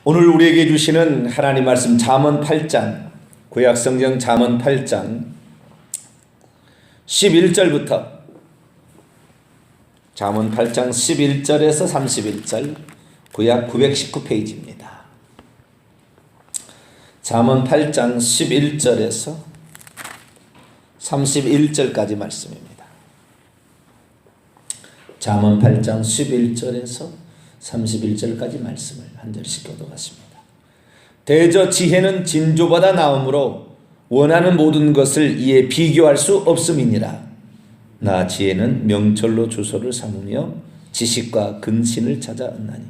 오늘 우리에게 주시는 하나님 말씀 잠언 8장, 구약성경 잠언 8장 11절부터 잠언 8장 11절에서 31절, 구약 919페이지입니다. 잠언 8장 11절에서 31절까지 말씀입니다. 잠언 8장 11절에서 31절까지 말씀을 한 절씩 교독하십니다. 대저 지혜는 진조보다 나음으로 원하는 모든 것을 이에 비교할 수 없음이니라. 나 지혜는 명철로 주소를 삼으며 지식과 근신을 찾아 얻나니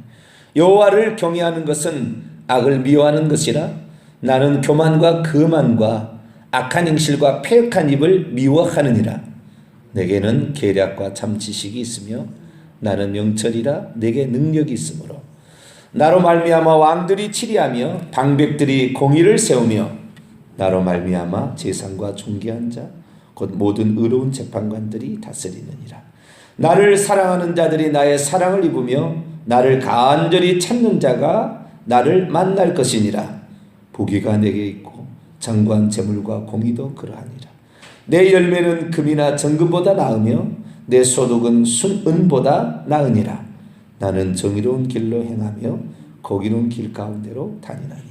여호와를 경외하는 것은 악을 미워하는 것이라. 나는 교만과 거만과 악한 행실과 패역한 입을 미워하느니라. 내게는 계략과 참 지식이 있으며 나는 명철이라. 내게 능력이 있으므로 나로 말미암아 왕들이 치리하며 방백들이 공의를 세우며 나로 말미암아 제사장과 존귀한 자 곧 모든 의로운 재판관들이 다스리느니라. 나를 사랑하는 자들이 나의 사랑을 입으며 나를 간절히 찾는 자가 나를 만날 것이니라. 부귀가 내게 있고 장관 재물과 공의도 그러하니라. 내 열매는 금이나 정금보다 나으며 내 소득은 순은보다 나으니라. 나는 정의로운 길로 행하며 거기로운 길 가운데로 다니나니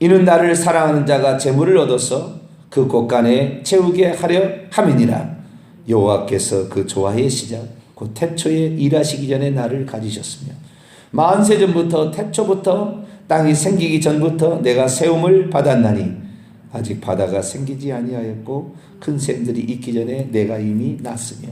이는 나를 사랑하는 자가 재물을 얻어서 그 곳간에 채우게 하려 함이니라. 여호와께서 그 조화의 시작 곧 태초에 일하시기 전에 나를 가지셨으며 만세 전부터 태초부터 땅이 생기기 전부터 내가 세움을 받았나니 아직 바다가 생기지 아니하였고 큰 샘들이 있기 전에 내가 이미 났으며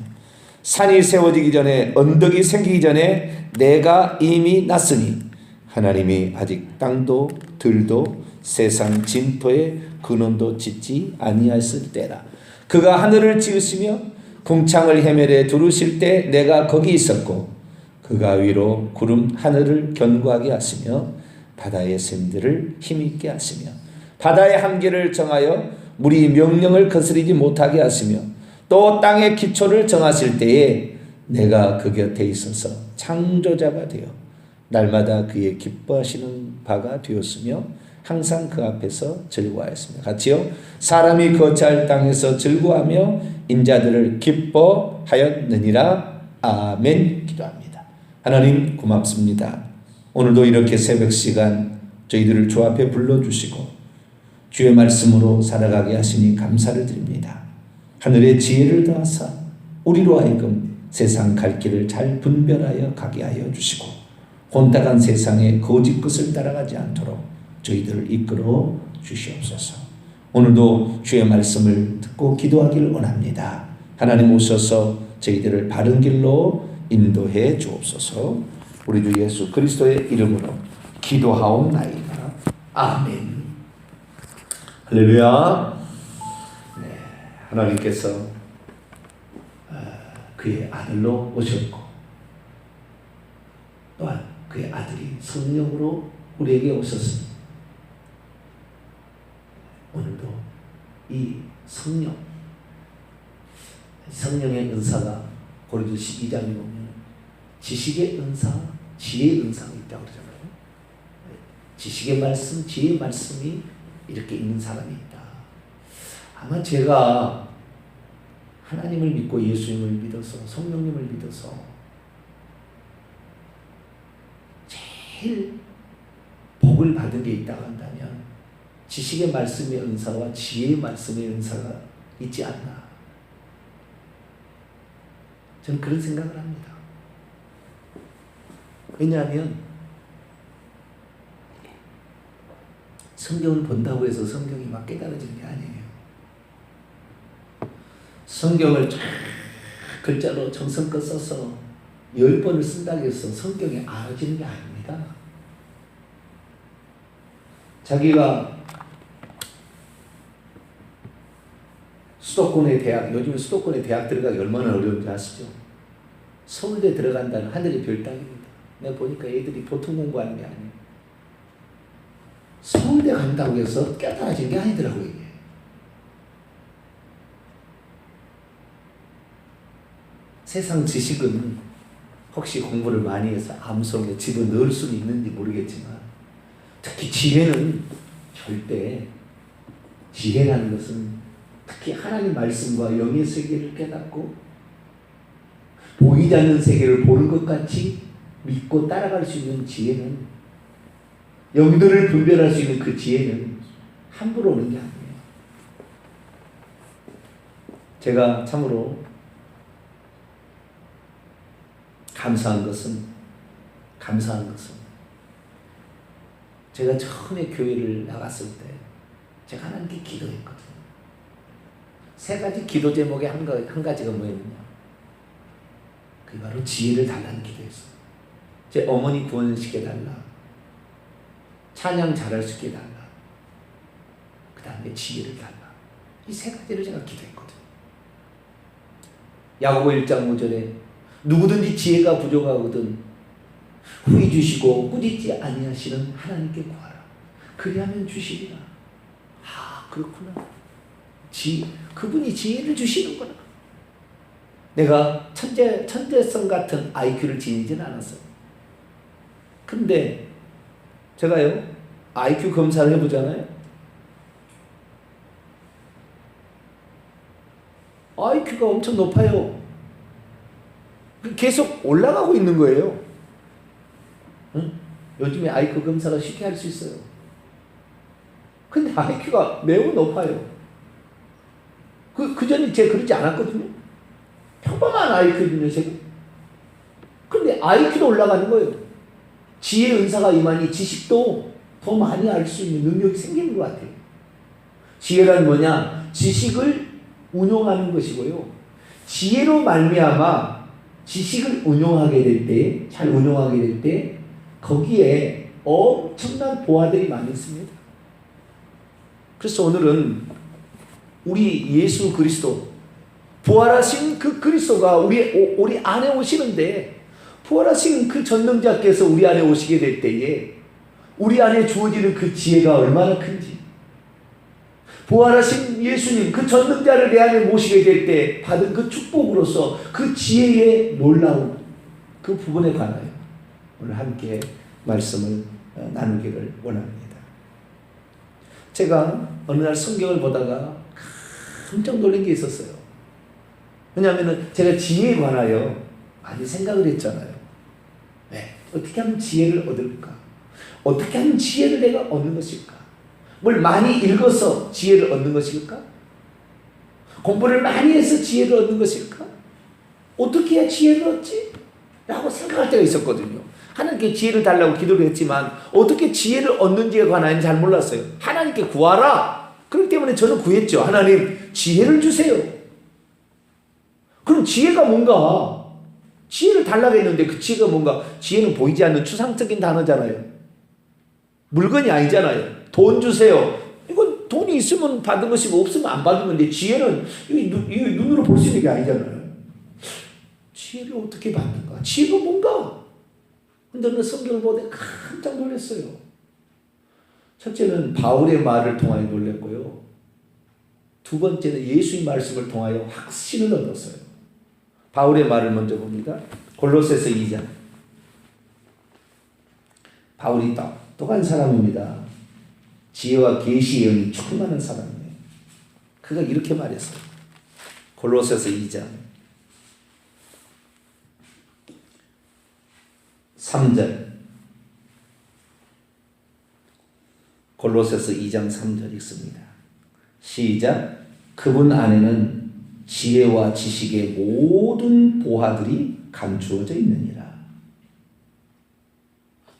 산이 세워지기 전에 언덕이 생기기 전에 내가 이미 났으니 하나님이 아직 땅도 들도 세상 진토에 근원도 짓지 아니하였을 때라. 그가 하늘을 지으시며 궁창을 해멸에 두르실 때 내가 거기 있었고 그가 위로 구름 하늘을 견고하게 하시며 바다의 샘들을 힘있게 하시며 바다의 한계를 정하여 물이 명령을 거스리지 못하게 하시며 또 땅의 기초를 정하실 때에 내가 그 곁에 있어서 창조자가 되어 날마다 그의 기뻐하시는 바가 되었으며 항상 그 앞에서 즐거워하였습니다. 같이요. 사람이 거처할 땅에서 즐거워하며 인자들을 기뻐하였느니라. 아멘. 기도합니다. 하나님 고맙습니다. 오늘도 이렇게 새벽 시간 저희들을 주 앞에 불러주시고 주의 말씀으로 살아가게 하시니 감사를 드립니다. 하늘의 지혜를 더하사 우리로 하여금 세상 갈 길을 잘 분별하여 가게 하여 주시고 혼탁한 세상의 거짓 것을 따라가지 않도록 저희들을 이끌어 주시옵소서. 오늘도 주의 말씀을 듣고 기도하기를 원합니다. 하나님 오셔서 저희들을 바른 길로 인도해 주옵소서. 우리 주 예수 그리스도의 이름으로 기도하옵나이다. 아멘. 할렐루야. 네, 하나님께서 그의 아들로 오셨고 또한 그의 아들이 성령으로 우리에게 오셨습니다. 오늘도 이 성령의 은사가 고린도서 12장에 보면 지식의 은사, 지혜의 은사가 있다고 그러잖아요. 지식의 말씀, 지혜의 말씀이 이렇게 있는 사람이 있다. 아마 제가 하나님을 믿고 예수님을 믿어서 성령님을 믿어서 제일 복을 받은 게 있다고 한다면 지식의 말씀의 은사와 지혜의 말씀의 은사가 있지 않나. 저는 그런 생각을 합니다. 왜냐하면 성경을 본다고 해서 성경이 막 깨달아지는 게 아니에요. 성경을 쫙 글자로 정성껏 써서 10번을 쓴다고 해서 성경이 알아지는 게 아닙니다. 자기가 수도권의 대학, 요즘에 수도권의 대학 들어가기 얼마나 어려운지 아시죠? 서울대 들어간다는 하늘의 별 따기입니다. 내가 보니까 애들이 보통 공부하는 게 아니에요. 서울대 간다고 해서 깨달아진 게 아니더라고요, 이게. 세상 지식은 혹시 공부를 많이 해서 암속에 집어넣을 수는 있는지 모르겠지만 특히 지혜는 절대, 지혜라는 것은 특히 하나님 말씀과 영의 세계를 깨닫고 보이지 않는 세계를 보는 것 같이 믿고 따라갈 수 있는 지혜는, 영들을 분별할 수 있는 그 지혜는 함부로 오는 게 아니에요. 제가 참으로 감사한 것은 제가 처음에 교회를 나갔을 때 제가 하나님께 기도했거든요. 세 가지 기도 제목의 한 가지가 뭐였느냐? 그게 바로 지혜를 달라는 기도였어요. 제 어머니 구원시켜달라, 찬양 잘할 수 있게 달라, 그 다음에 지혜를 달라. 이 세 가지를 제가 기도했거든요. 야고보 1장 5절에 누구든지 지혜가 부족하거든 후히 주시고 꾸짖지 아니하시는 하나님께 구하라. 그리하면 주시리라. 아, 그렇구나. 그분이 지혜를 주시는구나. 내가 천재성 같은 IQ를 지니지는 않았어요. 근데 제가요, IQ 검사를 해보잖아요. IQ가 엄청 높아요. 계속 올라가고 있는 거예요. 응? 요즘에 IQ 검사가 쉽게 할 수 있어요. 근데 IQ가 매우 높아요. 그 전에 제가 그러지 않았거든요. 평범한 IQ거든요, 제가. 근데 IQ도 올라가는 거예요. 지혜 은사가 임하니 지식도 더 많이 알 수 있는 능력이 생기는 것 같아요. 지혜란 뭐냐? 지식을 운용하는 것이고요. 지혜로 말미암아 지식을 운용하게 될 때, 잘 운용하게 될 때 거기에 엄청난 보화들이 많이 있습니다. 그래서 오늘은 우리 예수 그리스도, 부활하신 그 그리스도가 우리 안에 오시는데, 부활하신 그 전능자께서 우리 안에 오시게 될 때에 우리 안에 주어지는 그 지혜가 얼마나 큰지, 부활하신 예수님 그 전능자를 내 안에 모시게 될 때 받은 그 축복으로서 그 지혜의 놀라운 그 부분에 관하여 오늘 함께 말씀을 나누기를 원합니다. 제가 어느 날 성경을 보다가 깜짝 놀란 게 있었어요. 왜냐하면 제가 지혜에 관하여 많이 생각을 했잖아요. 네. 어떻게 하면 지혜를 얻을까? 어떻게 하면 지혜를 내가 얻는 것일까? 뭘 많이 읽어서 지혜를 얻는 것일까? 공부를 많이 해서 지혜를 얻는 것일까? 어떻게 해야 지혜를 얻지? 라고 생각할 때가 있었거든요. 하나님께 지혜를 달라고 기도를 했지만 어떻게 지혜를 얻는지에 관하여는 잘 몰랐어요. 하나님께 구하라. 그렇기 때문에 저는 구했죠. 하나님, 지혜를 주세요. 그럼 지혜가 뭔가? 지혜를 달라고 했는데 그 지혜가 뭔가? 지혜는 보이지 않는 추상적인 단어잖아요. 물건이 아니잖아요. 돈 주세요. 이건 돈이 있으면 받은 것이고 없으면 안 받은 건데, 지혜는 이 눈으로 볼 수 있는 게 아니잖아요. 지혜를 어떻게 받는가? 지혜가 뭔가? 근데 오늘 성경을 보는데 깜짝 놀랐어요. 첫째는 바울의 말을 통하여 놀랐고요. 두 번째는 예수의 말씀을 통하여 확신을 얻었어요. 바울의 말을 먼저 봅니다. 골로새서 2장. 바울이 똑똑한 사람입니다. 지혜와 계시의 영이 충만한 사람이에요. 그가 이렇게 말했어요. 골로새서 2장 3절. 골로새서 2장 3절 읽습니다. 시작. 그분 안에는 지혜와 지식의 모든 보화들이 감추어져 있느니라.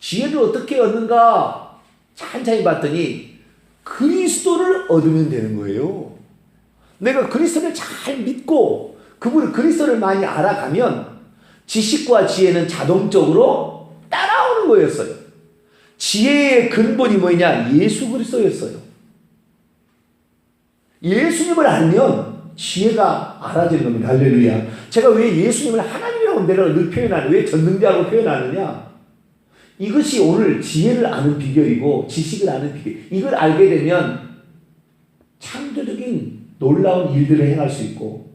지혜를 어떻게 얻는가? 찬찬히 봤더니 그리스도를 얻으면 되는 거예요. 내가 그리스도를 잘 믿고 그리스도를 많이 알아가면 지식과 지혜는 자동적으로 따라오는 거였어요. 지혜의 근본이 뭐냐? 예수 그리스도였어요. 예수님을 알면 지혜가 알아지는 겁니다. 할렐루야. 제가 왜 예수님을 하나님이라고 내가 늘 표현하느냐? 왜 전능자라고 표현하느냐? 이것이 오늘 지혜를 아는 비결이고 지식을 아는 비결. 이걸 알게 되면 창조적인 놀라운 일들을 행할 수 있고,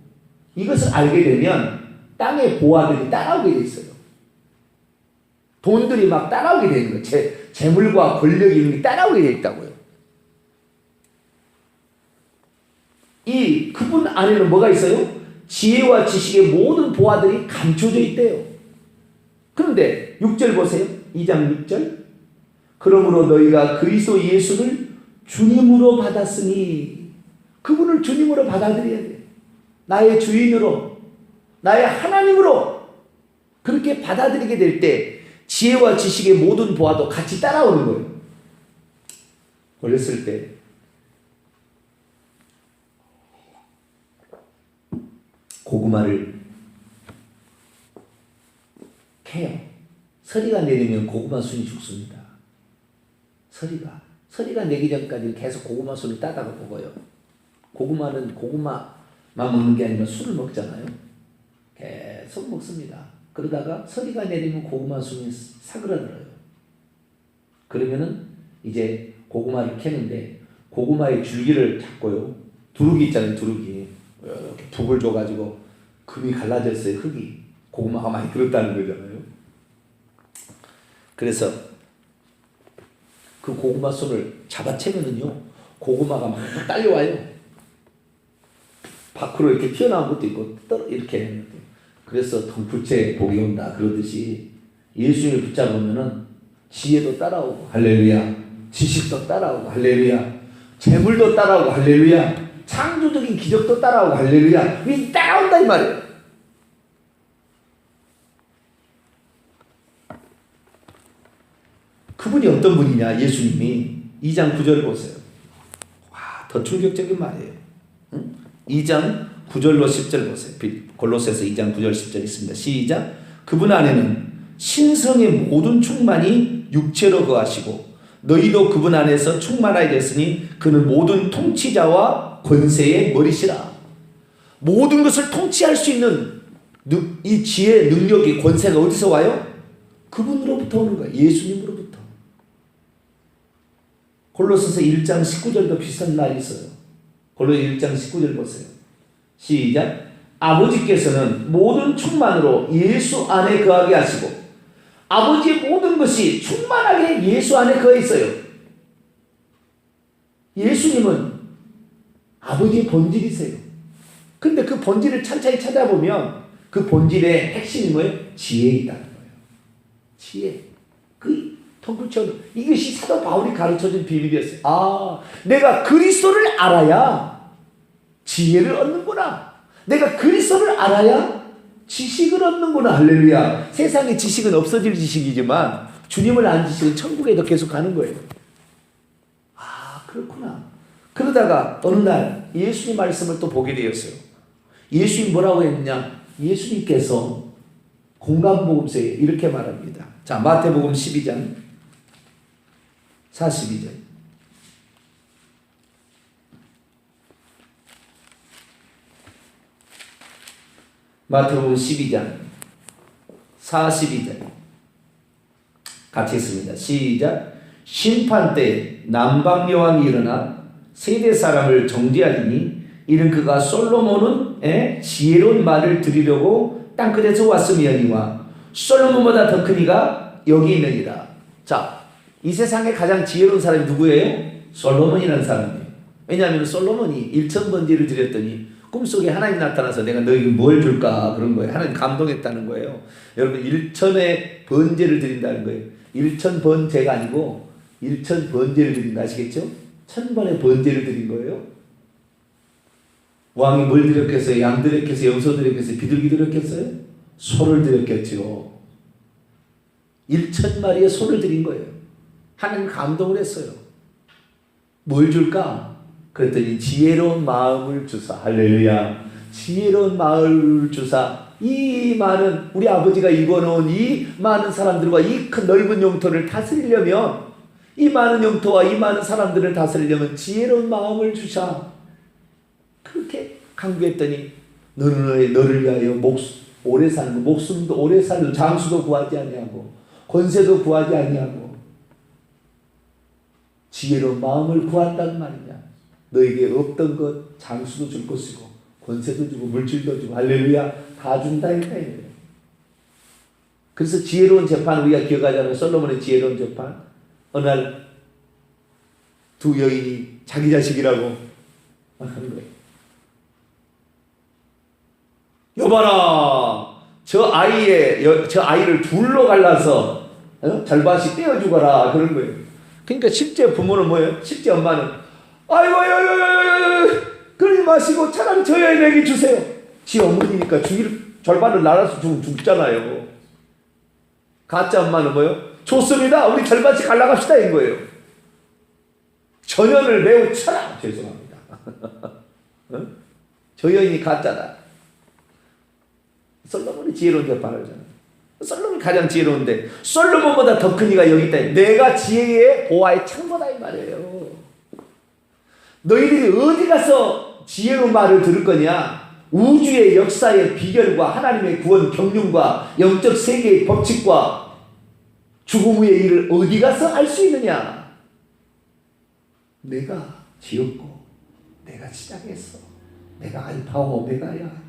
이것을 알게 되면 땅의 보화들이 따라오게 돼 있어요. 돈들이 막 따라오게 되는 거예요. 재물과 권력이 있는 게 따라오게 돼 있다고요. 그분 안에는 뭐가 있어요? 지혜와 지식의 모든 보화들이 감춰져 있대요. 그런데 6절 보세요. 2장 6절. 그러므로 너희가 그리스도 예수를 주님으로 받았으니, 그분을 주님으로 받아들여야 돼. 나의 주인으로, 나의 하나님으로 그렇게 받아들이게 될 때 지혜와 지식의 모든 보화도 같이 따라오는 거예요. 어렸을 때 고구마를 캐요. 서리가 내리면 고구마 순이 죽습니다. 서리가 내기 전까지 계속 고구마 순을 따다가 먹어요. 고구마는 고구마만 먹는 게 아니라 순을 먹잖아요. 계속 먹습니다. 그러다가 서리가 내리면 고구마 순이 사그라들어요. 그러면은 이제 고구마를 캐는데 고구마의 줄기를 잡고요. 두루기 있잖아요. 두루기. 이렇게 북을 줘가지고 금이 갈라졌어요. 흙이. 고구마가 많이 들었다는 거잖아요. 그래서 그 고구마 손을 잡아채면은요, 고구마가 막 딸려와요. 밖으로 이렇게 튀어나온 것도 있고, 이렇게. 그래서 덩굴째 복이 온다. 그러듯이 예수님을 붙잡으면은 지혜도 따라오고, 할렐루야. 지식도 따라오고, 할렐루야. 재물도 따라오고, 할렐루야. 창조적인 기적도 따라오고, 할렐루야. 이 따라온다 이 말이에요. 그분이 어떤 분이냐? 예수님이 2장 9절 보세요. 와, 더 충격적인 말이에요. 2장 9절로 10절 보세요. 골로새서 2장 9절 10절 있습니다. 시작. 그분 안에는 신성의 모든 충만이 육체로 거하시고 너희도 그분 안에서 충만하게 됐으니 그는 모든 통치자와 권세의 머리시라. 모든 것을 통치할 수 있는 이 지혜, 능력이, 권세가 어디서 와요? 그분으로부터 오는 거예요. 예수님으로부터. 골로새서 1장 19절도 비슷한 말이 있어요. 골로새 1장 19절 보세요. 시작. 아버지께서는 모든 충만으로 예수 안에 거하게 하시고 아버지의 모든 것이 충만하게 예수 안에 거해 있어요. 예수님은 아버지의 본질이세요. 근데 그 본질을 찬찬히 찾아보면 그 본질의 핵심이 뭐예요? 지혜에 있다는 거예요. 지혜. 그 덩굴처럼 이것이 사도 바울이 가르쳐준 비밀이었어요. 아, 내가 그리스도를 알아야 지혜를 얻는구나. 내가 그리스도를 알아야 지식을 얻는구나. 할렐루야. 세상의 지식은 없어질 지식이지만 주님을 아는 지식은 천국에도 계속 가는 거예요. 아, 그렇구나. 그러다가 어느 날 예수님 말씀을 또 보게 되었어요. 예수님 뭐라고 했느냐? 예수님께서 공간복음서에 이렇게 말합니다. 자, 마태복음 12장 42절. 마태복음 12장 42절 같이 읽습니다. 시작. 심판 때 남방 여왕이 일어나 세대 사람을 정죄하리니 이는 그가 솔로몬은 지혜로운 말을 들으려고 땅끝에서 왔음이니와 솔로몬보다 더 큰 이가 여기 있느니라. 자, 이 세상에 가장 지혜로운 사람이 누구예요? 솔로몬이라는 사람이에요. 왜냐하면 솔로몬이 1000번제를 드렸더니 꿈속에 하나님 나타나서 내가 너에게 뭘 줄까 그런 거예요. 하나님 감동했다는 거예요. 여러분 1000의 번제를 드린다는 거예요. 1000번제가 아니고 1000번제를 드린 거 아시겠죠? 1000번의 번제를 드린 거예요. 왕이 뭘 드렸겠어요? 양 드렸겠어요? 염소 드렸겠어요? 비둘기 드렸겠어요? 소를 드렸겠죠. 1000마리의 소를 드린 거예요. 하나님 감동을 했어요. 뭘 줄까? 그랬더니 지혜로운 마음을 주사. 할렐루야. 지혜로운 마음을 주사. 이 많은 우리 아버지가 입어놓은 이 많은 사람들과 이 큰 넓은 영토를 다스리려면 이 많은 영토와 이 많은 사람들을 다스리려면 지혜로운 마음을 주사. 그렇게 강구했더니 너를 위하여 오래 사는 거, 목숨도 오래 살고 장수도 구하지 아니하고 권세도 구하지 아니하고 지혜로운 마음을 구한다는 말이냐. 너에게 없던 것 장수도 줄 것이고 권세도 주고 물질도 주고 할렐루야 다 준다 이거예요. 그래서 지혜로운 재판 우리가 기억하자면 솔로몬의 지혜로운 재판 어느 날 두 여인이 자기 자식이라고 한 거예요. 여봐라, 저 아이를 둘로 갈라서 절반씩 떼어주거라 그런 거예요. 그러니까 실제 부모는 뭐예요? 실제 엄마는 아이고 그러지 마시고 차라리 저 여인에게 주세요. 지 어머니니까 절반을 나눠서 죽잖아요. 가짜 엄마는 뭐예요? 좋습니다. 우리 절반씩 갈라갑시다 인 거예요. 전연을 매우 쳐라. 죄송합니다. 저 여인이 가짜다. 솔로몬이 지혜로운 데 바라잖아. 솔로몬이 가장 지혜로운데 솔로몬보다 더 큰 이가 여기 있다. 내가 지혜의 보화의 창고다 이 말이에요. 너희들이 어디 가서 지혜로운 말을 들을 거냐? 우주의 역사의 비결과 하나님의 구원 경륜과 영적 세계의 법칙과 죽음 후의 일을 어디 가서 알 수 있느냐? 내가 지었고 내가 시작했어. 내가 알파와 오메가야.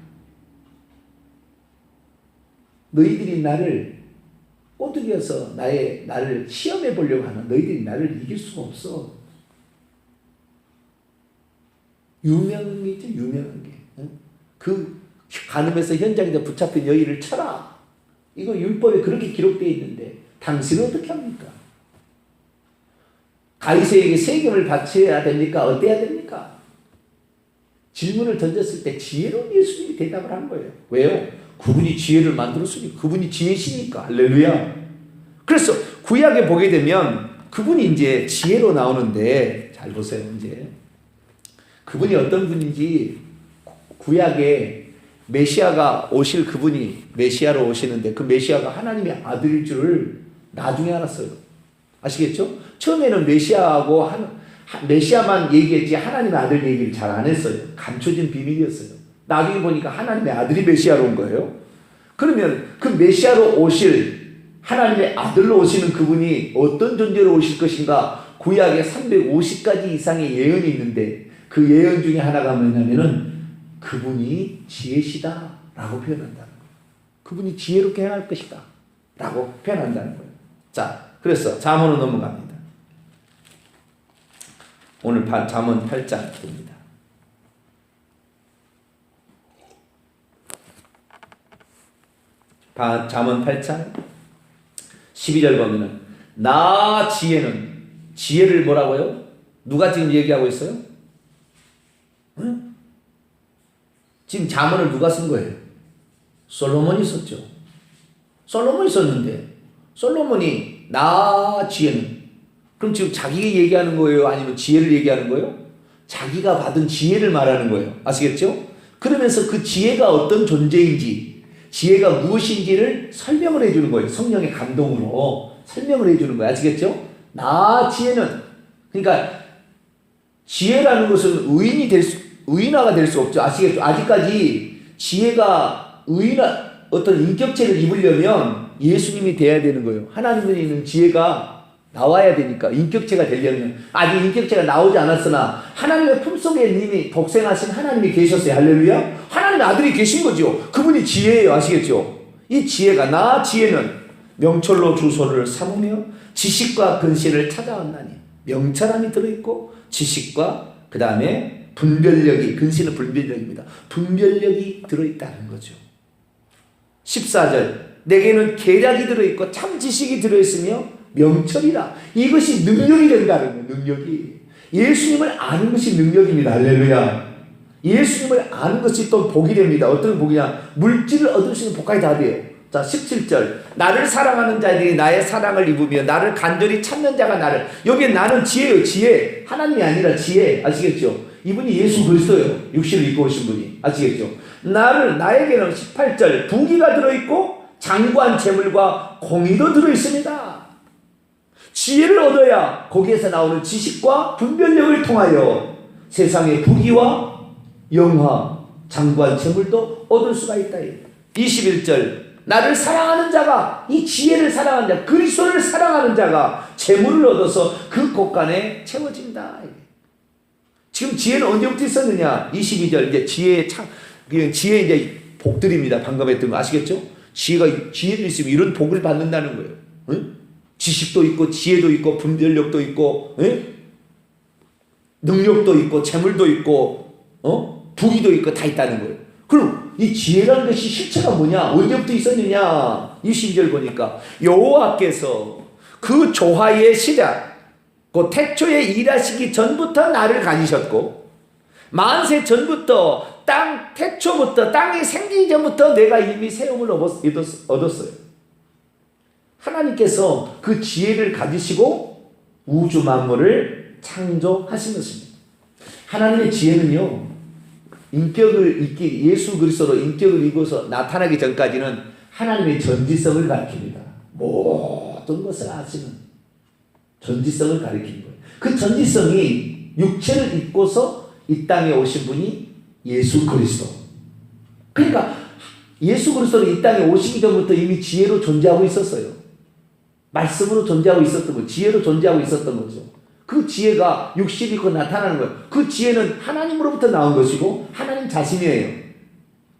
너희들이 나를 꼬드겨서 나를 시험해 보려고 하는 너희들이 나를 이길 수가 없어. 유명한 게 있죠. 유명한 게. 그 간음에서 현장에서 붙잡힌 여인을 쳐라. 이거 율법에 그렇게 기록되어 있는데 당신은 어떻게 합니까? 가이사에게 세금을 바쳐야 됩니까? 어때야 됩니까? 질문을 던졌을 때 지혜로운 예수님이 대답을 한 거예요. 왜요? 그분이 지혜를 만들었으니 그분이 지혜시니까. 할렐루야. 그래서 구약에 보게 되면 그분이 이제 지혜로 나오는데 잘 보세요. 이제 그분이 어떤 분인지 구약에 메시아가 오실 그분이 메시아로 오시는데 그 메시아가 하나님의 아들일 줄을 나중에 알았어요. 아시겠죠? 처음에는 메시아만 얘기했지 하나님의 아들 얘기를 잘 안 했어요. 감춰진 비밀이었어요. 나중에 보니까 하나님의 아들이 메시아로 온 거예요. 그러면 그 메시아로 오실 하나님의 아들로 오시는 그분이 어떤 존재로 오실 것인가? 구약에 350가지 이상의 예언이 있는데 그 예언 중에 하나가 뭐냐면은 그분이 지혜시다 라고 표현한다는 거예요. 그분이 지혜롭게 행할 것이다 라고 표현한다는 거예요. 자, 그래서 잠언으로 넘어갑니다. 오늘 잠언 8장입니다. 잠언 8장 12절 보면은 나 지혜를 뭐라고요? 누가 지금 얘기하고 있어요? 응? 지금 잠언을 누가 쓴 거예요? 솔로몬이 썼죠. 솔로몬이 썼는데 솔로몬이 나 지혜는 그럼 지금 자기가 얘기하는 거예요? 아니면 지혜를 얘기하는 거예요? 자기가 받은 지혜를 말하는 거예요. 아시겠죠? 그러면서 그 지혜가 어떤 존재인지 지혜가 무엇인지를 설명을 해주는 거예요. 성령의 감동으로 설명을 해주는 거예요. 아시겠죠? 나 지혜는 그러니까 지혜라는 것은 의인화가 될 수 없죠. 아시겠죠? 아직까지 지혜가 어떤 인격체를 입으려면 예수님이 돼야 되는 거예요. 하나님에 있는 지혜가 나와야 되니까 인격체가 되려면 아직 인격체가 나오지 않았으나 하나님의 품속에 이미 독생하신 하나님이 계셨어요. 할렐루야. 하나님의 아들이 계신 거죠. 그분이 지혜예요. 아시겠죠? 이 지혜가 나 지혜는 명철로 주소를 삼으며 지식과 근신을 찾아왔나니 명철함이 들어있고 지식과 그 다음에 분별력이 근신은 분별력입니다. 분별력이 들어있다는 거죠. 14절 내게는 계략이 들어있고 참 지식이 들어있으며 명철이라. 이것이 능력이 된다는 거예요. 능력이. 예수님을 아는 것이 능력입니다. 할렐루야. 예수님을 아는 것이 또 복이 됩니다. 어떤 복이냐? 물질을 얻을 수 있는 복까지 다 돼요. 자, 17절 나를 사랑하는 자들이 나의 사랑을 입으며 나를 간절히 찾는 자가 나를. 여기에 나는 지혜예요. 지혜. 하나님이 아니라 지혜. 아시겠죠? 이분이 예수 그리스도예요. 육신을 입고 오신 분이. 아시겠죠? 나에게는 18절 부귀가 들어있고 장구한 재물과 공의도 들어있습니다. 지혜를 얻어야 거기에서 나오는 지식과 분별력을 통하여 세상의 부귀와 영화, 장구한 재물도 얻을 수가 있다. 21절 나를 사랑하는 자가 이 지혜를 사랑하는 자 그리스도를 사랑하는 자가 재물을 얻어서 그 곳간에 채워진다. 지금 지혜는 언제부터 있었느냐? 22절 이제 지혜의 지혜 이제 복들입니다. 방금 했던 거 아시겠죠? 지혜도 있으면 이런 복을 받는다는 거예요. 응? 지식도 있고 지혜도 있고 분별력도 있고 능력도 있고 재물도 있고 부귀도 있고 다 있다는 거예요. 그럼 이 지혜라는 것이 실체가 뭐냐? 언제부터 있었느냐? 20절 보니까 여호와께서 그 조화의 시작, 그 태초에 일하시기 전부터 나를 가지셨고 만세 전부터 태초부터 땅이 생기기 전부터 내가 이미 세움을 얻었어요. 하나님께서 그 지혜를 가지시고 우주 만물을 창조하신 것입니다. 하나님의 지혜는요, 예수 그리스도로 인격을 입어서 나타나기 전까지는 하나님의 전지성을 가리킵니다. 모든 것을 아시는 전지성을 가리키는 거예요. 그 전지성이 육체를 입고서 이 땅에 오신 분이 예수 그리스도. 그러니까 예수 그리스도는 이 땅에 오시기 전부터 이미 지혜로 존재하고 있었어요. 말씀으로 존재하고 있었던 거예요. 지혜로 존재하고 있었던 거죠. 그 지혜가 육신이 곧 나타나는 거예요. 그 지혜는 하나님으로부터 나온 것이고 하나님 자신이에요.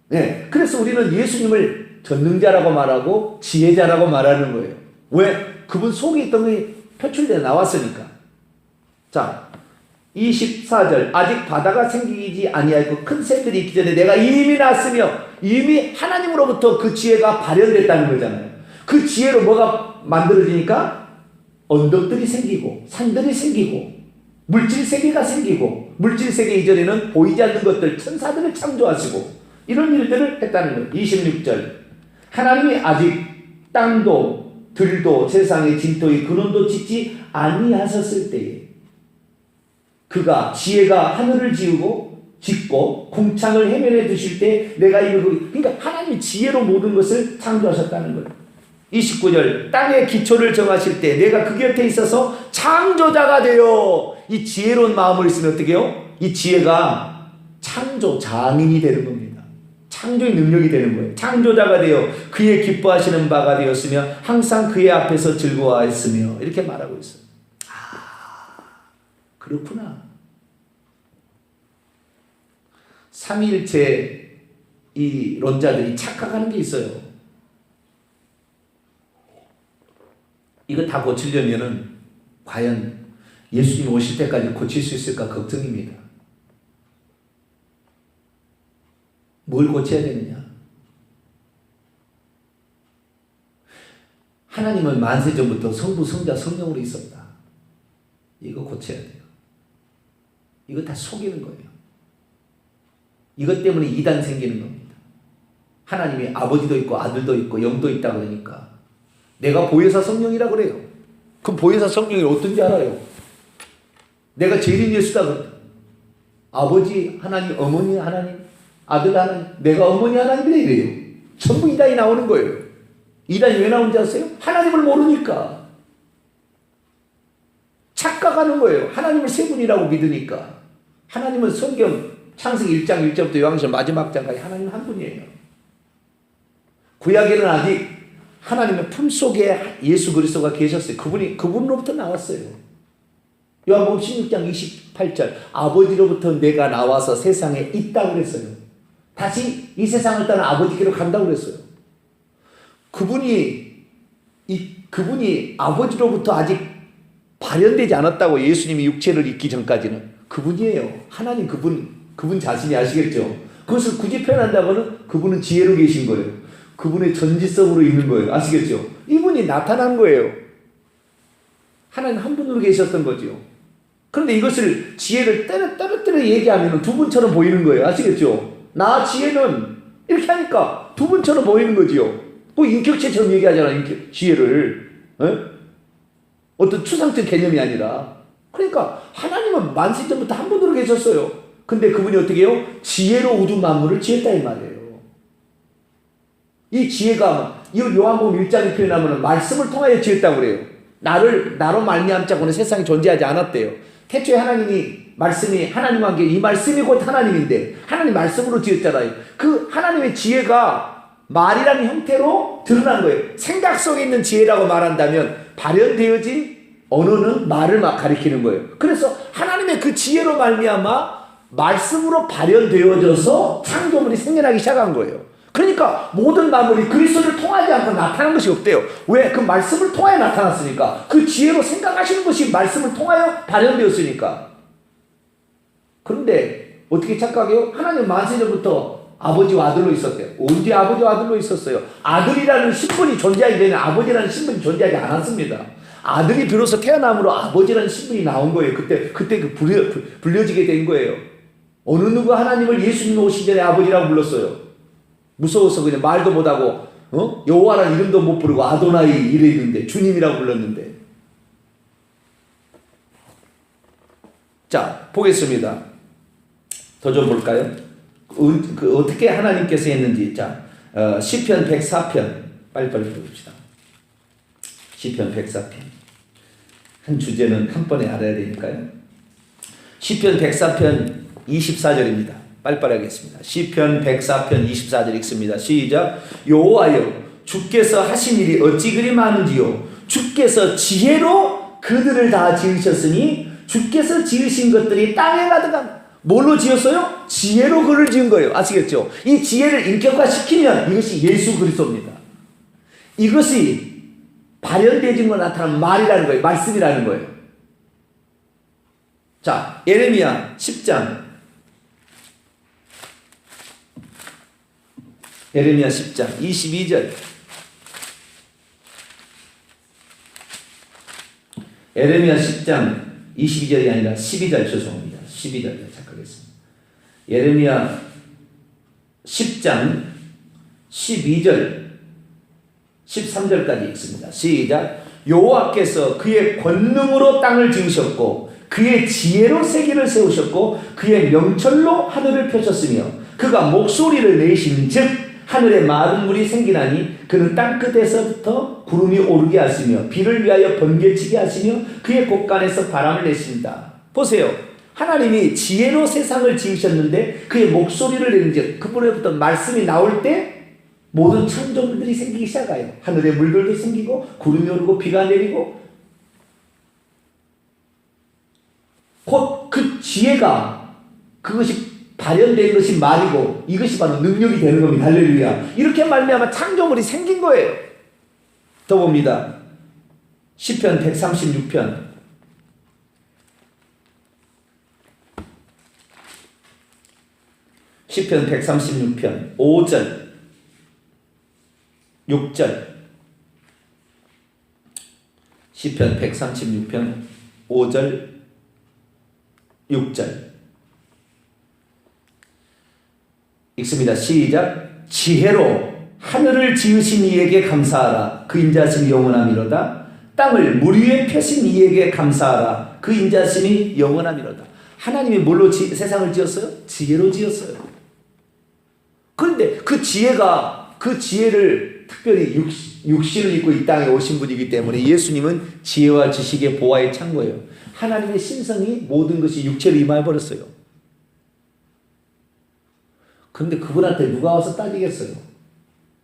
네. 그래서 우리는 예수님을 전능자라고 말하고 지혜자라고 말하는 거예요. 왜? 그분 속에 있던 것이 표출되어 나왔으니까. 자, 24절 아직 바다가 생기지 아니하고 큰 샘들이 있기 전에 내가 이미 났으며, 이미 하나님으로부터 그 지혜가 발현됐다는 거잖아요. 그 지혜로 뭐가 만들어지니까 언덕들이 생기고 산들이 생기고 물질 세계가 생기고, 물질 세계 이전에는 보이지 않는 것들 천사들을 창조하시고 이런 일들을 했다는 거예요. 26절 하나님이 아직 땅도 들도 세상의 진토의 근원도 짓지 아니하셨을 때에 그가 지혜가 하늘을 짓고 궁창을 해면에 두실 때 내가 이걸, 그러니까 하나님이 지혜로 모든 것을 창조하셨다는 거예요. 29절 땅의 기초를 정하실 때 내가 그 곁에 있어서 창조자가 되어, 이 지혜로운 마음을 있으면 어떻게 해요? 이 지혜가 창조 장인이 되는 겁니다. 창조의 능력이 되는 거예요. 창조자가 되어 그의 기뻐하시는 바가 되었으며 항상 그의 앞에서 즐거워했으며, 이렇게 말하고 있어요. 그렇구나. 삼위일체 이 론자들이 착각하는 게 있어요. 이거 다 고치려면은 과연 예수님 오실 때까지 고칠 수 있을까 걱정입니다. 뭘 고쳐야 되느냐? 하나님은 만세 전부터 성부, 성자, 성령으로 있었다. 이거 고쳐야 돼요. 이거 다 속이는 거예요. 이것 때문에 이단 생기는 겁니다. 하나님이 아버지도 있고 아들도 있고 영도 있다고 그러니까 내가 보혜사 성령이라 그래요. 그럼 보혜사 성령이 어떤지 알아요? 내가 재림 예수다 그래. 아버지 하나님, 어머니 하나님, 아들 하나님, 내가 어머니 하나님이래 이래요. 전부 이단이 나오는 거예요. 이단이 왜 나온지 아세요? 하나님을 모르니까. 착각하는 거예요. 하나님을 세 분이라고 믿으니까. 하나님은 성경 창세기 1장 1절부터 요한계시록 마지막 장까지 하나님 한 분이에요. 구약에는 아직 하나님의 품속에 예수 그리스도가 계셨어요. 그분으로부터 나왔어요. 요한복음 16장 28절 아버지로부터 내가 나와서 세상에 있다고 그랬어요. 다시 이 세상을 떠나 아버지께로 간다고 그랬어요. 그분이 아버지로부터 아직 발현되지 않았다고, 예수님이 육체를 입기 전까지는. 그분이에요. 하나님 그분 자신이, 아시겠죠? 그것을 굳이 표현한다고는 그분은 지혜로 계신 거예요. 그분의 전지성으로 있는 거예요. 아시겠죠? 이분이 나타난 거예요. 하나님 한 분으로 계셨던 거죠. 그런데 이것을 지혜를 떨어뜨려 얘기하면 두 분처럼 보이는 거예요. 아시겠죠? 나 지혜는 이렇게 하니까 두 분처럼 보이는 거지요. 그 인격체처럼 얘기하잖아. 지혜를. 어떤 추상적 개념이 아니라. 그러니까 하나님은 만세 전부터 한 분으로 계셨어요. 근데 그분이 어떻게 해요? 지혜로 우주 만물을 지었다 이 말이에요. 이 지혜가 요한복음 1장에 표현하면 말씀을 통하여 지었다고 그래요. 나로 말미암자고는 세상이 존재하지 않았대요. 태초에 말씀이 하나님과 함께, 이 말씀이 곧 하나님인데 하나님 말씀으로 지었잖아요. 그 하나님의 지혜가 말이라는 형태로 드러난 거예요. 생각 속에 있는 지혜라고 말한다면 발현되어진 언어는 말을 가리키는 거예요. 그래서 하나님의 그 지혜로 말미암아 말씀으로 발현되어져서 창조물이 생겨나기 시작한 거예요. 그러니까 모든 만물이 그리스도를 통하지 않고 나타난 것이 없대요. 왜? 그 말씀을 통하여 나타났으니까. 그 지혜로 생각하시는 것이 말씀을 통하여 발현되었으니까. 그런데 어떻게 착각해요? 하나님 만세전부터 아버지와 아들로 있었대요. 언제 아버지와 아들로 있었어요? 아들이라는 신분이 존재하기 전에 아버지라는 신분이 존재하지 않았습니다. 아들이 비로소 태어남으로 아버지라는 신분이 나온 거예요. 그때 불려지게 된 거예요. 어느 누가 하나님을 예수님 오시기 전에 아버지라고 불렀어요. 무서워서 그냥 말도 못하고 여호와라는 이름도 못 부르고 아도나이 이랬는데 주님이라고 불렀는데. 자, 보겠습니다. 더 좀 볼까요? 어떻게 하나님께서 했는지. 자, 시편 104편 빨리빨리 봅시다. 시편 104편. 한 주제는 한 번에 알아야 되니까요. 시편 104편 24절입니다. 빨리빨리 하겠습니다. 시편 104편 24절 읽습니다. 시작. 여호와여, 주께서 하신 일이 어찌 그리 많은지요. 주께서 지혜로 그들을 다 지으셨으니 주께서 지으신 것들이 땅에 가득한. 뭘로 지었어요? 지혜로 그를 지은 거예요. 아시겠죠? 이 지혜를 인격화시키면 이것이 예수 그리스도입니다. 이것이 발현되진 거 나타나는 말이라는 거예요. 말씀이라는 거예요. 자, 예레미야 10장. 예레미야 10장 22절. 예레미야 10장 22절이 아니라 12절 죄송합니다. 12절 착각했습니다. 예레미야 10장 12절 13절까지 읽습니다. 시작. 여호와께서 그의 권능으로 땅을 지으셨고 그의 지혜로 세계를 세우셨고 그의 명철로 하늘을 펴셨으며 그가 목소리를 내신 즉 하늘에 마른 물이 생기나니 그는 땅끝에서부터 구름이 오르게 하시며 비를 위하여 번개치게 하시며 그의 곳간에서 바람을 내신다. 보세요. 하나님이 지혜로 세상을 지으셨는데 그의 목소리를 내는즉 그분으로부터 말씀이 나올 때 모든 천조물들이 생기기 시작해요. 하늘에 물들도 생기고 구름이 오르고 비가 내리고 곧 그 지혜가 그것이 발현된 것이 말이고 이것이 바로 능력이 되는 겁니다. 할렐루야. 이렇게 말미암아 창조물이 생긴 거예요. 더 봅니다. 시편 136편 시편 136편 5절 6절 시편 136편 5절 6절 읽습니다. 시작. 지혜로 하늘을 지으신 이에게 감사하라. 그 인자심이 영원함이로다. 땅을 물 위에 펴신 이에게 감사하라. 그 인자심이 영원함이로다. 하나님이 뭘로 세상을 지었어요? 지혜로 지었어요. 그런데 그 지혜를 특별히 육신을 입고 이 땅에 오신 분이기 때문에 예수님은 지혜와 지식의 보화에 찬 거예요. 하나님의 신성이 모든 것이 육체로 임해버렸어요. 그런데 그분한테 누가 와서 따지겠어요?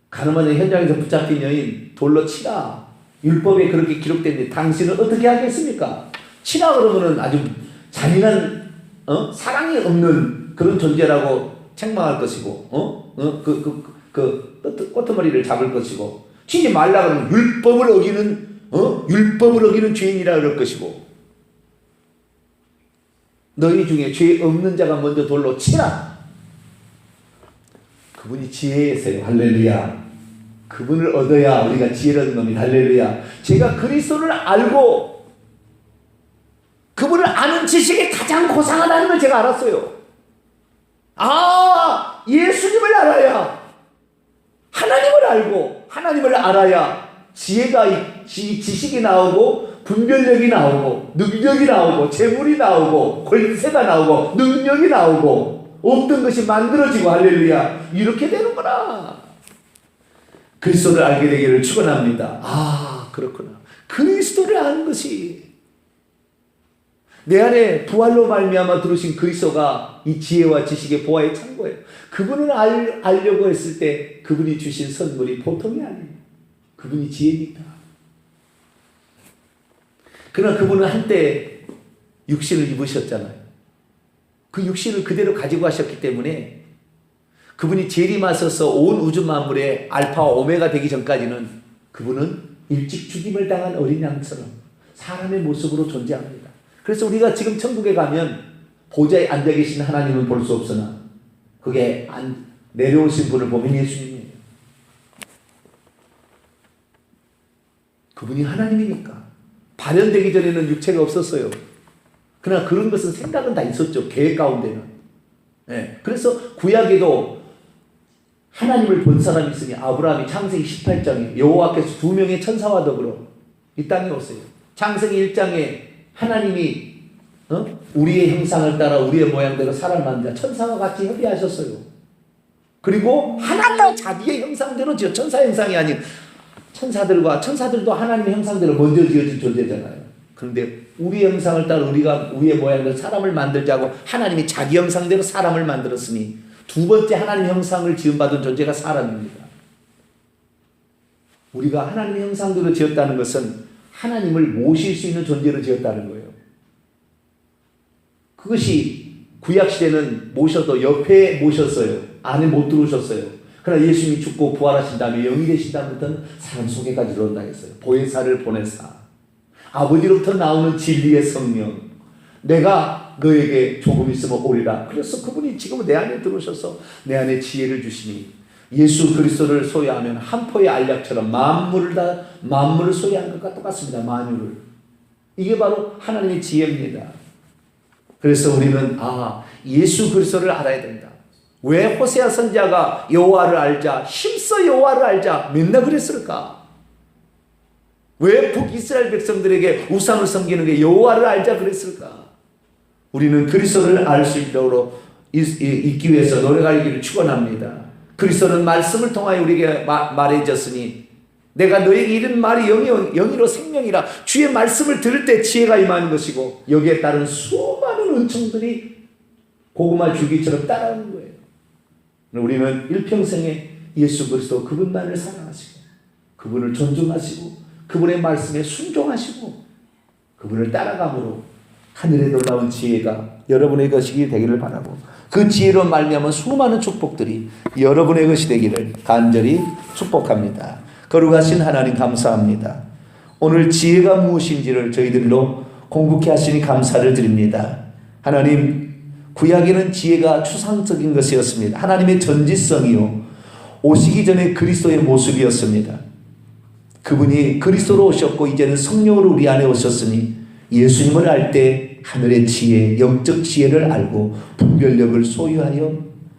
가늠하는 현장에서 붙잡힌 여인 돌로 치라. 율법에 그렇게 기록됐는데 당신은 어떻게 하겠습니까? 치라 그러면은 아주 잔인한 사랑이 없는 그런 존재라고 책망할 것이고 꼬투머리를 잡을 것이고 치지 말라 그러면 율법을 어기는 죄인이라 그럴 것이고 너희 중에 죄 없는 자가 먼저 돌로 치라. 그분이 지혜였어요. 할렐루야. 그분을 얻어야 우리가 지혜를 얻는 겁니다. 할렐루야. 제가 그리스도를 알고 그분을 아는 지식이 가장 고상하다는 걸 제가 알았어요. 예수님을 알아야 하나님을 알고 하나님을 알아야 지식이 나오고 분별력이 나오고 능력이 나오고 재물이 나오고 권세가 나오고 능력이 나오고 없던 것이 만들어지고 할렐루야. 이렇게 되는구나. 그리스도를 알게 되기를 축원합니다. 그렇구나. 그리스도를 아는 것이 내 안에 부활로 말미암아 들으신 그리스도가 이 지혜와 지식의 보화에 찬 거예요. 그분을 알려고 했을 때 그분이 주신 선물이 보통이 아니에요. 그분이 지혜니까. 그러나 그분은 한때 육신을 입으셨잖아요. 그 육신을 그대로 가지고 하셨기 때문에 그분이 재림하셔서 온 우주 만물의 알파와 오메가 되기 전까지는 그분은 일찍 죽임을 당한 어린 양처럼 사람의 모습으로 존재합니다. 그래서 우리가 지금 천국에 가면 보좌에 앉아 계신 하나님은 볼 수 없으나 그게 내려오신 분을 보면 예수님이에요. 그분이 하나님이니까. 발현되기 전에는 육체가 없었어요. 그러나 그런 것은 생각은 다 있었죠. 계획 가운데는. 네. 그래서 구약에도 하나님을 본 사람이 있으니 아브라함이 창세기 18장에 여호와께서 2명의 천사와 더불어 이 땅에 오세요. 창세기 1장에 하나님이 우리의 형상을 따라 우리의 모양대로 사람을 만들자 천사와 같이 협의하셨어요. 그리고 하나님과 자기의 형상대로 지어 천사 형상이 아닌 천사들도 하나님의 형상대로 먼저 지어진 존재잖아요. 그런데 우리의 형상을 따라 우리가 우리의 모양대로 사람을 만들자고 하나님이 자기 형상대로 사람을 만들었으니 두 번째 하나님 형상을 지음받은 존재가 사람입니다. 우리가 하나님의 형상대로 지었다는 것은 하나님을 모실 수 있는 존재로 지었다는 거예요. 그것이 구약시대는 모셔도 옆에 모셨어요. 안에 못 들어오셨어요. 그러나 예수님이 죽고 부활하신 다음에 영이 되신 다음부터는 사람 속에까지 들어온다 했어요. 보혜사를 보내사 아버지로부터 나오는 진리의 성령 내가 너에게 조금 있으면 오리라. 그래서 그분이 지금 내 안에 들어오셔서 내 안에 지혜를 주시니 예수 그리스도를 소유하면 한 포의 알약처럼 만물을 소유한 것과 똑같습니다. 만유를. 이게 바로 하나님의 지혜입니다. 그래서 우리는 예수 그리스도를 알아야 된다. 왜 호세아 선지자가 여호와를 알자 힘써 여호와를 알자 맨날 그랬을까? 왜 북이스라엘 백성들에게 우상을 섬기는 게 여호와를 알자 그랬을까? 우리는 그리스도를 알 수 있도록 있기 위해서 노력하기를 축원합니다. 그리스도는 말씀을 통하여 우리에게 말해졌으니 내가 너에게 이른 말이 영이로 생명이라. 주의 말씀을 들을 때 지혜가 임하는 것이고 여기에 따른 수많은 은총들이 고구마 줄기처럼 따라오는 거예요. 우리는 일평생에 예수 그리스도 그분만을 사랑하시고 그분을 존중하시고 그분의 말씀에 순종하시고 그분을 따라감으로 하늘에 놀라운 지혜가 여러분의 것이 되기를 바라고 그 지혜로 말미암은 수많은 축복들이 여러분의 것이 되기를 간절히 축복합니다. 거룩하신 하나님 감사합니다. 오늘 지혜가 무엇인지를 저희들로 공부케 하시니 감사를 드립니다. 하나님 구약에는 지혜가 추상적인 것이었습니다. 하나님의 전지성이요 오시기 전에 그리스도의 모습이었습니다. 그분이 그리스도로 오셨고 이제는 성령으로 우리 안에 오셨으니 예수님을 알 때 하늘의 지혜, 영적 지혜를 알고 분별력을 소유하여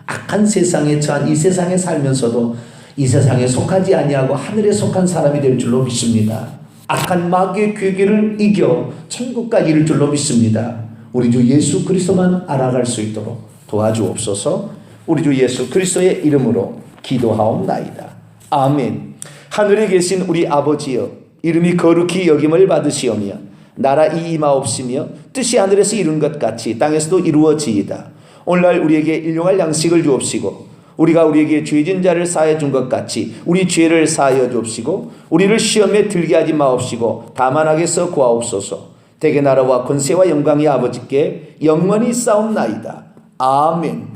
악한 세상에 처한 이 세상에 살면서도 이 세상에 속하지 아니하고 하늘에 속한 사람이 될 줄로 믿습니다. 악한 마귀의 괴계를 이겨 천국까지 이를 줄로 믿습니다. 우리 주 예수 그리스도만 알아갈 수 있도록 도와주옵소서. 우리 주 예수 그리스도의 이름으로 기도하옵나이다. 아멘. 하늘에 계신 우리 아버지여 이름이 거룩히 여김을 받으시오며 나라 임하옵시며 뜻이 하늘에서 이룬 것 같이 땅에서도 이루어지이다. 오늘날 우리에게 일용할 양식을 주옵시고 우리가 우리에게 죄진 자를 사하여 준 것 같이 우리 죄를 사하여 주옵시고 우리를 시험에 들게 하지 마옵시고 다만 악에서 구하옵소서. 대개 나라와 권세와 영광이 아버지께 영원히 싸움나이다. 아멘.